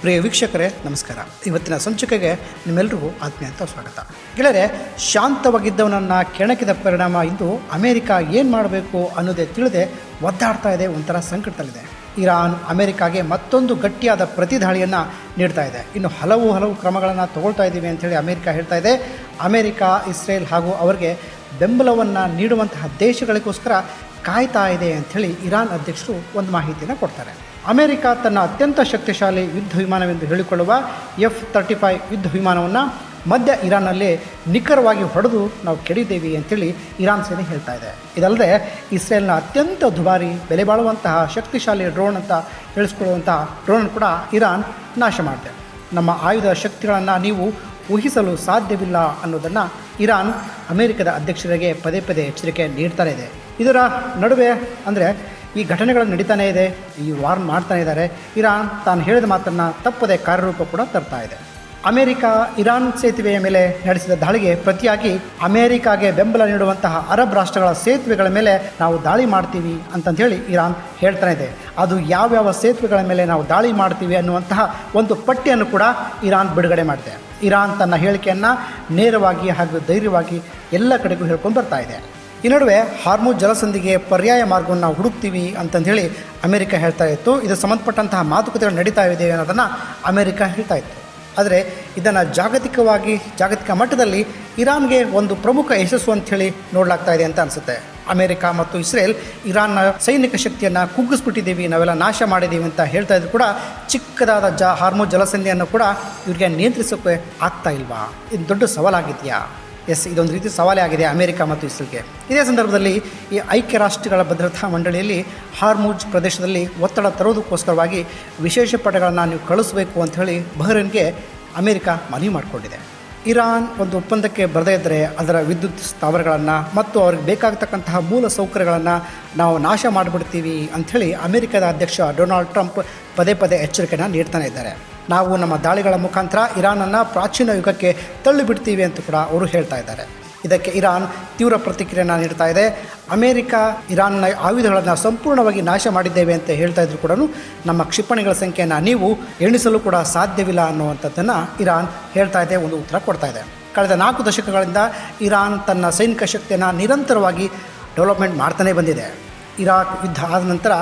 ಪ್ರಿಯ ವೀಕ್ಷಕರೇ ನಮಸ್ಕಾರ. ಇವತ್ತಿನ ಸಂಚಿಕೆಗೆ ನಿಮ್ಮೆಲ್ಲರಿಗೂ ಆತ್ಮೀಯಂತ ಸ್ವಾಗತ. ಗೆಳೆಯರೆ, ಶಾಂತವಾಗಿದ್ದವನನ್ನು ಕೆಣಕಿದ ಪರಿಣಾಮ ಇಂದು ಅಮೆರಿಕ ಏನು ಮಾಡಬೇಕು ಅನ್ನೋದೇ ತಿಳಿದೇ ಒದ್ದಾಡ್ತಾ ಇದೆ, ಒಂಥರ ಸಂಕಟದಲ್ಲಿದೆ. ಇರಾನ್ ಅಮೆರಿಕಾಗೆ ಮತ್ತೊಂದು ಗಟ್ಟಿಯಾದ ಪ್ರತಿದಾಳಿಯನ್ನು ನೀಡ್ತಾ ಇದೆ. ಇನ್ನು ಹಲವು ಕ್ರಮಗಳನ್ನು ತಗೊಳ್ತಾ ಇದ್ದೀವಿ ಅಂಥೇಳಿ ಅಮೆರಿಕ ಹೇಳ್ತಾ ಇದೆ. ಅಮೆರಿಕ, ಇಸ್ರೇಲ್ ಹಾಗೂ ಅವರಿಗೆ ಬೆಂಬಲವನ್ನು ನೀಡುವಂತಹ ದೇಶಗಳಿಗೋಸ್ಕರ ಕಾಯ್ತಾ ಇದೆ ಅಂಥೇಳಿ ಇರಾನ್ ಅಧ್ಯಕ್ಷರು ಒಂದು ಮಾಹಿತಿಯನ್ನು ಕೊಡ್ತಾರೆ. ಅಮೆರಿಕ ತನ್ನ ಅತ್ಯಂತ ಶಕ್ತಿಶಾಲಿ ಯುದ್ಧ ವಿಮಾನವೆಂದು ಹೇಳಿಕೊಳ್ಳುವ F-35 ಯುದ್ಧ ವಿಮಾನವನ್ನು ಮಧ್ಯ ಇರಾನ್ನಲ್ಲಿ ನಿಖರವಾಗಿ ಹೊಡೆದು ನಾವು ಕೆಡಿದ್ದೇವೆ ಅಂತೇಳಿ ಇರಾನ್ ಸೇನೆ ಹೇಳ್ತಾ ಇದೆ. ಇದಲ್ಲದೆ ಇಸ್ರೇಲ್ನ ಅತ್ಯಂತ ದುಬಾರಿ ಬೆಲೆ ಬಾಳುವಂತಹ ಶಕ್ತಿಶಾಲಿ ಡ್ರೋನ್ ಅಂತ ಹೇಳಿಸ್ಕೊಳ್ಳುವಂತಹ ಡ್ರೋನ್ ಕೂಡ ಇರಾನ್ ನಾಶ ಮಾಡಿದೆ. ನಮ್ಮ ಆಯುಧ ಶಕ್ತಿಗಳನ್ನು ನೀವು ಊಹಿಸಲು ಸಾಧ್ಯವಿಲ್ಲ ಅನ್ನೋದನ್ನು ಇರಾನ್ ಅಮೆರಿಕದ ಅಧ್ಯಕ್ಷರಿಗೆ ಪದೇ ಎಚ್ಚರಿಕೆ ನೀಡ್ತಾನೆ ಇದೆ. ಇದರ ನಡುವೆ ಅಂದರೆ ಈ ಘಟನೆಗಳು ನಡೀತಾನೇ ಇದೆ, ಈ ವಾರ್ನ್ ಮಾಡ್ತಾನೆ ಇದ್ದಾರೆ. ಇರಾನ್ ತಾನು ಹೇಳಿದ ಮಾತನ್ನು ತಪ್ಪದೆ ಕಾರ್ಯರೂಪ ಕೂಡ ತರ್ತಾ ಇದೆ. ಅಮೆರಿಕ ಇರಾನ್ ಸೇತುವೆಯ ಮೇಲೆ ನಡೆಸಿದ ದಾಳಿಗೆ ಪ್ರತಿಯಾಗಿ ಅಮೆರಿಕಾಗೆ ಬೆಂಬಲ ನೀಡುವಂತಹ ಅರಬ್ ರಾಷ್ಟ್ರಗಳ ಸೇತುವೆಗಳ ಮೇಲೆ ನಾವು ದಾಳಿ ಮಾಡ್ತೀವಿ ಅಂತಂದೇಳಿ ಇರಾನ್ ಹೇಳ್ತಾನೆ ಇದೆ. ಅದು ಯಾವ್ಯಾವ ಸೇತುವೆಗಳ ಮೇಲೆ ನಾವು ದಾಳಿ ಮಾಡ್ತೀವಿ ಅನ್ನುವಂತಹ ಒಂದು ಪಟ್ಟಿಯನ್ನು ಕೂಡ ಇರಾನ್ ಬಿಡುಗಡೆ ಮಾಡಿದೆ. ಇರಾನ್ ತನ್ನ ಹೇಳಿಕೆಯನ್ನು ನೇರವಾಗಿ ಹಾಗೂ ಧೈರ್ಯವಾಗಿ ಎಲ್ಲ ಕಡೆಗೂ ಹೇಳ್ಕೊಂಡು ಬರ್ತಾ ಇದೆ. ಈ ನಡುವೆ ಹಾರ್ಮುಜ್ ಜಲಸಂಧಿಗೆ ಪರ್ಯಾಯ ಮಾರ್ಗವನ್ನು ಹುಡುಕ್ತೀವಿ ಅಂತಂದೇಳಿ ಅಮೆರಿಕ ಹೇಳ್ತಾ ಇತ್ತು. ಇದು ಸಂಬಂಧಪಟ್ಟಂತಹ ಮಾತುಕತೆಗಳು ನಡೀತಾ ಇದೆ ಅನ್ನೋದನ್ನು ಅಮೆರಿಕ ಹೇಳ್ತಾ ಇತ್ತು. ಆದರೆ ಇದನ್ನು ಜಾಗತಿಕ ಮಟ್ಟದಲ್ಲಿ ಇರಾನ್ಗೆ ಒಂದು ಪ್ರಮುಖ ಯಶಸ್ಸು ಅಂಥೇಳಿ ನೋಡಲಾಗ್ತಾ ಇದೆ ಅಂತ ಅನಿಸುತ್ತೆ. ಅಮೆರಿಕ ಮತ್ತು ಇಸ್ರೇಲ್ ಇರಾನ್ನ ಸೈನಿಕ ಶಕ್ತಿಯನ್ನು ಕುಗ್ಗಿಸ್ಬಿಟ್ಟಿದ್ದೀವಿ, ನಾವೆಲ್ಲ ನಾಶ ಮಾಡಿದ್ದೀವಿ ಅಂತ ಹೇಳ್ತಾ ಇದ್ರು ಕೂಡ ಚಿಕ್ಕದಾದ ಹಾರ್ಮುಜ್ ಜಲಸಂಧಿಯನ್ನು ಕೂಡ ಇವರಿಗೆ ನಿಯಂತ್ರಿಸೋಕ್ಕೆ ಆಗ್ತಾ ಇಲ್ವಾ? ಇದು ದೊಡ್ಡ ಸವಾಲಾಗಿದೆಯಾ? ಎಸ್, ಇದೊಂದು ರೀತಿ ಸವಾಲೇ ಆಗಿದೆ ಅಮೆರಿಕ ಮತ್ತು ಇಸ್ರೇಲ್ಗೆ. ಇದೇ ಸಂದರ್ಭದಲ್ಲಿ ಈ ಐಕ್ಯ ರಾಷ್ಟ್ರಗಳ ಭದ್ರತಾ ಮಂಡಳಿಯಲ್ಲಿ ಹಾರ್ಮುಜ್ ಪ್ರದೇಶದಲ್ಲಿ ಒತ್ತಡ ತರೋದಕ್ಕೋಸ್ಕರವಾಗಿ ವಿಶೇಷ ಪಡೆಗಳನ್ನು ನೀವು ಕಳಿಸಬೇಕು ಅಂಥೇಳಿ ಬಹ್ರೇನ್ಗೆ ಅಮೆರಿಕ ಮನವಿ ಮಾಡಿಕೊಂಡಿದೆ. ಇರಾನ್ ಒಂದು ಒಪ್ಪಂದಕ್ಕೆ ಬರದೇ ಇದ್ದರೆ ಅದರ ವಿದ್ಯುತ್ ಸ್ಥಾವರಗಳನ್ನು ಮತ್ತು ಅವ್ರಿಗೆ ಬೇಕಾಗತಕ್ಕಂತಹ ಮೂಲ ಸೌಕರ್ಯಗಳನ್ನು ನಾವು ನಾಶ ಮಾಡಿಬಿಡ್ತೀವಿ ಅಂಥೇಳಿ ಅಮೆರಿಕದ ಅಧ್ಯಕ್ಷ ಡೊನಾಲ್ಡ್ ಟ್ರಂಪ್ ಪದೇ ಎಚ್ಚರಿಕೆಯನ್ನು ನೀಡ್ತಾನೆ ಇದ್ದಾರೆ. ನಾವು ನಮ್ಮ ದಾಳಿಗಳ ಮುಖಾಂತರ ಇರಾನನ್ನು ಪ್ರಾಚೀನ ಯುಗಕ್ಕೆ ತಳ್ಳಿಬಿಡ್ತೀವಿ ಅಂತ ಕೂಡ ಅವರು ಹೇಳ್ತಾ ಇದ್ದಾರೆ. ಇದಕ್ಕೆ ಇರಾನ್ ತೀವ್ರ ಪ್ರತಿಕ್ರಿಯೆಯನ್ನು ನೀಡ್ತಾ ಇದೆ. ಅಮೆರಿಕ ಇರಾನ್ನ ಆಯುಧಗಳನ್ನು ಸಂಪೂರ್ಣವಾಗಿ ನಾಶ ಮಾಡಿದ್ದೇವೆ ಅಂತ ಹೇಳ್ತಾ ಇದ್ರು ಕೂಡ ನಮ್ಮ ಕ್ಷಿಪಣಿಗಳ ಸಂಖ್ಯೆಯನ್ನು ನೀವು ಎಣಿಸಲು ಕೂಡ ಸಾಧ್ಯವಿಲ್ಲ ಅನ್ನುವಂಥದ್ದನ್ನು ಇರಾನ್ ಹೇಳ್ತಾ ಇದೆ, ಒಂದು ಉತ್ತರ ಕೊಡ್ತಾ ಇದೆ. ಕಳೆದ 4 ದಶಕಗಳಿಂದ ಇರಾನ್ ತನ್ನ ಸೈನಿಕ ಶಕ್ತಿಯನ್ನು ನಿರಂತರವಾಗಿ ಡೆವಲಪ್ಮೆಂಟ್ ಮಾಡ್ತಾನೇ ಬಂದಿದೆ. ಇರಾಕ್ ಯುದ್ಧ ಆದ ನಂತರ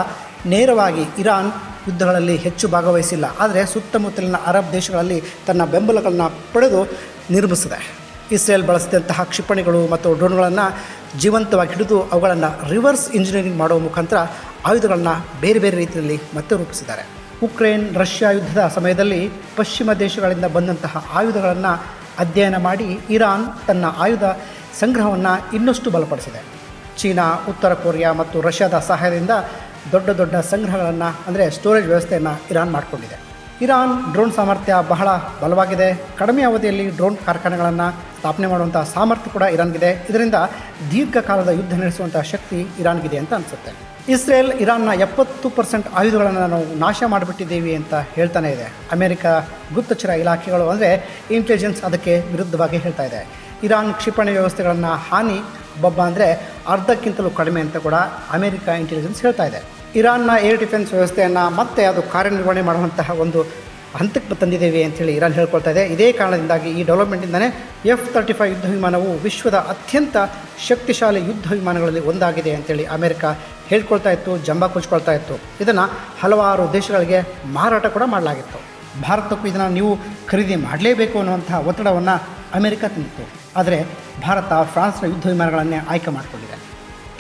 ನೇರವಾಗಿ ಇರಾನ್ ಯುದ್ಧಗಳಲ್ಲಿ ಹೆಚ್ಚು ಭಾಗವಹಿಸಿಲ್ಲ, ಆದರೆ ಸುತ್ತಮುತ್ತಲಿನ ಅರಬ್ ದೇಶಗಳಲ್ಲಿ ತನ್ನ ಬೆಂಬಲಗಳನ್ನು ಪಡೆದು ನಿರ್ಮಿಸಿದೆ. ಇಸ್ರೇಲ್ ಬಳಸಿದಂತಹ ಕ್ಷಿಪಣಿಗಳು ಮತ್ತು ಡ್ರೋನ್ಗಳನ್ನು ಜೀವಂತವಾಗಿ ಹಿಡಿದು ಅವುಗಳನ್ನು ರಿವರ್ಸ್ ಇಂಜಿನಿಯರಿಂಗ್ ಮಾಡುವ ಮುಖಾಂತರ ಆಯುಧಗಳನ್ನು ಬೇರೆ ರೀತಿಯಲ್ಲಿ ಮತ್ತೆ ರೂಪಿಸಿದ್ದಾರೆ. ಉಕ್ರೇನ್ ರಷ್ಯಾ ಯುದ್ಧದ ಸಮಯದಲ್ಲಿ ಪಶ್ಚಿಮ ದೇಶಗಳಿಂದ ಬಂದಂತಹ ಆಯುಧಗಳನ್ನು ಅಧ್ಯಯನ ಮಾಡಿ ಇರಾನ್ ತನ್ನ ಆಯುಧ ಸಂಗ್ರಹವನ್ನು ಇನ್ನಷ್ಟು ಬಲಪಡಿಸಿದೆ. ಚೀನಾ, ಉತ್ತರ ಕೊರಿಯಾ ಮತ್ತು ರಷ್ಯಾದ ಸಹಾಯದಿಂದ ದೊಡ್ಡ ಸಂಗ್ರಹಗಳನ್ನು ಅಂದರೆ ಸ್ಟೋರೇಜ್ ವ್ಯವಸ್ಥೆಯನ್ನು ಇರಾನ್ ಮಾಡಿಕೊಂಡಿದೆ. ಇರಾನ್ ಡ್ರೋನ್ ಸಾಮರ್ಥ್ಯ ಬಹಳ ಬಲವಾಗಿದೆ. ಕಡಿಮೆ ಅವಧಿಯಲ್ಲಿ ಡ್ರೋನ್ ಕಾರ್ಖಾನೆಗಳನ್ನು ಸ್ಥಾಪನೆ ಮಾಡುವಂಥ ಸಾಮರ್ಥ್ಯ ಕೂಡ ಇರಾನ್ಗಿದೆ. ಇದರಿಂದ ದೀರ್ಘಕಾಲದ ಯುದ್ಧ ನಡೆಸುವಂಥ ಶಕ್ತಿ ಇರಾನ್ಗಿದೆ ಅಂತ ಅನಿಸುತ್ತೆ. ಇಸ್ರೇಲ್ ಇರಾನ್ನ 70% ಆಯುಧಗಳನ್ನು ನಾವು ನಾಶ ಮಾಡಿಬಿಟ್ಟಿದ್ದೀವಿ ಅಂತ ಹೇಳ್ತಾನೆ ಇದೆ. ಅಮೆರಿಕ ಗುಪ್ತಚರ ಇಲಾಖೆಗಳು ಅಂದರೆ ಇಂಟೆಲಿಜೆನ್ಸ್ ಅದಕ್ಕೆ ವಿರುದ್ಧವಾಗಿ ಹೇಳ್ತಾ ಇದೆ. ಇರಾನ್ ಕ್ಷಿಪಣಿ ವ್ಯವಸ್ಥೆಗಳನ್ನು ಹಾನಿ ಅಂದರೆ ಅರ್ಧಕ್ಕಿಂತಲೂ ಕಡಿಮೆ ಅಂತ ಕೂಡ ಅಮೆರಿಕ ಇಂಟೆಲಿಜೆನ್ಸ್ ಹೇಳ್ತಾ ಇದೆ. ಇರಾನ್ನ ಏರ್ ಡಿಫೆನ್ಸ್ ವ್ಯವಸ್ಥೆಯನ್ನು ಮತ್ತೆ ಅದು ಕಾರ್ಯನಿರ್ವಹಣೆ ಮಾಡುವಂತಹ ಒಂದು ಹಂತಕ್ಕೆ ತಂದಿದ್ದೇವೆ ಅಂಥೇಳಿ ಇರಾನ್ ಹೇಳ್ಕೊಳ್ತಾ ಇದೆ. ಇದೇ ಕಾರಣದಿಂದಾಗಿ ಈ ಡೆವಲಪ್ಮೆಂಟಿಂದಲೇ F-35 ಯುದ್ಧ ವಿಮಾನವು ವಿಶ್ವದ ಅತ್ಯಂತ ಶಕ್ತಿಶಾಲಿ ಯುದ್ಧ ವಿಮಾನಗಳಲ್ಲಿ ಒಂದಾಗಿದೆ ಅಂಥೇಳಿ ಅಮೆರಿಕ ಹೇಳ್ಕೊಳ್ತಾ ಇತ್ತು, ಜಂಬ ಕೊಚ್ಕೊಳ್ತಾ ಇತ್ತು. ಇದನ್ನು ಹಲವಾರು ದೇಶಗಳಿಗೆ ಮಾರಾಟ ಕೂಡ ಮಾಡಲಾಗಿತ್ತು. ಭಾರತಕ್ಕೂ ಇದನ್ನು ನೀವು ಖರೀದಿ ಮಾಡಲೇಬೇಕು ಅನ್ನುವಂಥ ಒತ್ತಡವನ್ನು ಅಮೆರಿಕ ತಂದಿತ್ತು. ಆದರೆ ಭಾರತ ಫ್ರಾನ್ಸ್ನ ಯುದ್ಧ ವಿಮಾನಗಳನ್ನೇ ಆಯ್ಕೆ ಮಾಡಿಕೊಂಡಿದೆ.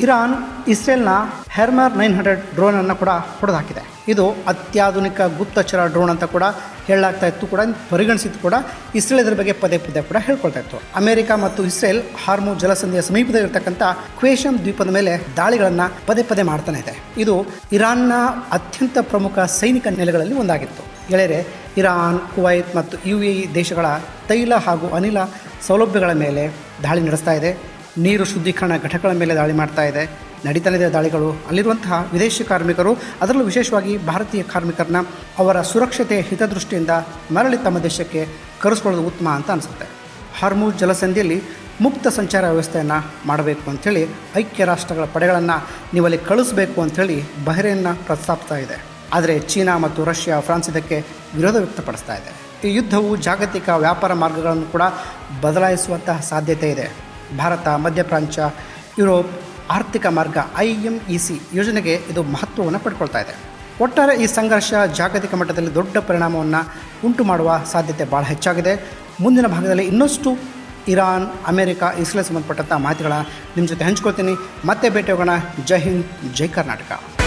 ಇರಾನ್ ಇಸ್ರೇಲ್ನ ಹೆರ್ಮರ್ 900 ಡ್ರೋನನ್ನು ಕೂಡ ಹೊಡೆದಾಕಿದೆ. ಇದು ಅತ್ಯಾಧುನಿಕ ಗುಪ್ತಚರ ಡ್ರೋನ್ ಅಂತ ಕೂಡ ಹೇಳಲಾಗ್ತಾ ಇತ್ತು, ಕೂಡ ಪರಿಗಣಿಸಿದ್ದು ಕೂಡ ಇಸ್ರೇಲ್ ಇದರ ಬಗ್ಗೆ ಪದೇ ಕೂಡ ಹೇಳ್ಕೊಳ್ತಾ ಇತ್ತು. ಅಮೆರಿಕ ಮತ್ತು ಇಸ್ರೇಲ್ ಹಾರ್ಮುಜ್ ಜಲಸಂಧಿಯ ಸಮೀಪದಲ್ಲಿರ್ತಕ್ಕಂಥ ಕ್ವೇಶಮ್ ದ್ವೀಪದ ಮೇಲೆ ದಾಳಿಗಳನ್ನು ಪದೇ ಮಾಡ್ತಾನೆ ಇದೆ. ಇದು ಇರಾನ್ನ ಅತ್ಯಂತ ಪ್ರಮುಖ ಸೈನಿಕ ನೆಲೆಗಳಲ್ಲಿ ಒಂದಾಗಿತ್ತು. ಗೆಳೆಯರೆ, ಇರಾನ್, ಕುವೈತ್ ಮತ್ತು UAE ದೇಶಗಳ ತೈಲ ಹಾಗೂ ಅನಿಲ ಸೌಲಭ್ಯಗಳ ಮೇಲೆ ದಾಳಿ ನಡೆಸ್ತಾ ಇದೆ. ನೀರು ಶುದ್ಧೀಕರಣ ಘಟಕಗಳ ಮೇಲೆ ದಾಳಿ ಮಾಡ್ತಾ ಇದೆ. ನಡೀತಾನಿದೆ ದಾಳಿಗಳು. ಅಲ್ಲಿರುವಂತಹ ವಿದೇಶಿ ಕಾರ್ಮಿಕರು, ಅದರಲ್ಲೂ ವಿಶೇಷವಾಗಿ ಭಾರತೀಯ ಕಾರ್ಮಿಕರನ್ನ ಅವರ ಸುರಕ್ಷತೆ ಹಿತದೃಷ್ಟಿಯಿಂದ ಮರಳಿ ತಮ್ಮ ದೇಶಕ್ಕೆ ಕರೆಸ್ಕೊಳ್ಳೋದು ಉತ್ತಮ ಅಂತ ಅನಿಸುತ್ತೆ. ಹಾರ್ಮುಜ್ ಜಲಸಂಧಿಯಲ್ಲಿ ಮುಕ್ತ ಸಂಚಾರ ವ್ಯವಸ್ಥೆಯನ್ನು ಮಾಡಬೇಕು ಅಂಥೇಳಿ ಐಕ್ಯ ರಾಷ್ಟ್ರಗಳ ಪಡೆಗಳನ್ನು ನೀವಲ್ಲಿ ಕಳಿಸ್ಬೇಕು ಅಂಥೇಳಿ ಬಹ್ರೇನ್ನ ಪ್ರಸ್ತಾಪಿಸ್ತಾ ಇದೆ. ಆದರೆ ಚೀನಾ ಮತ್ತು ರಷ್ಯಾ, ಫ್ರಾನ್ಸ್ ಇದಕ್ಕೆ ವಿರೋಧ ವ್ಯಕ್ತಪಡಿಸ್ತಾ ಇದೆ. ಈ ಯುದ್ಧವು ಜಾಗತಿಕ ವ್ಯಾಪಾರ ಮಾರ್ಗಗಳನ್ನು ಕೂಡ ಬದಲಾಯಿಸುವಂತಹ ಸಾಧ್ಯತೆ ಇದೆ. ಭಾರತ, ಮಧ್ಯಪ್ರಾಚ್ಯ, ಯುರೋಪ್ ಆರ್ಥಿಕ ಮಾರ್ಗ IMEC ಯೋಜನೆಗೆ ಇದು ಮಹತ್ವವನ್ನು ಪಡ್ಕೊಳ್ತಾ ಇದೆ. ಒಟ್ಟಾರೆ ಈ ಸಂಘರ್ಷ ಜಾಗತಿಕ ಮಟ್ಟದಲ್ಲಿ ದೊಡ್ಡ ಪರಿಣಾಮವನ್ನು ಉಂಟು ಮಾಡುವ ಸಾಧ್ಯತೆ ಭಾಳ ಹೆಚ್ಚಾಗಿದೆ. ಮುಂದಿನ ಭಾಗದಲ್ಲಿ ಇನ್ನಷ್ಟು ಇರಾನ್, ಅಮೆರಿಕ, ಇಸ್ರೇಲ್ ಸಂಬಂಧಪಟ್ಟಂಥ ಮಾಹಿತಿಗಳ ನಿಮ್ಮ ಜೊತೆ ಹಂಚ್ಕೊಳ್ತೀನಿ. ಮತ್ತೆ ಭೇಟಿ ಹೋಗೋಣ. ಜೈ ಹಿಂದ್, ಜೈ ಕರ್ನಾಟಕ.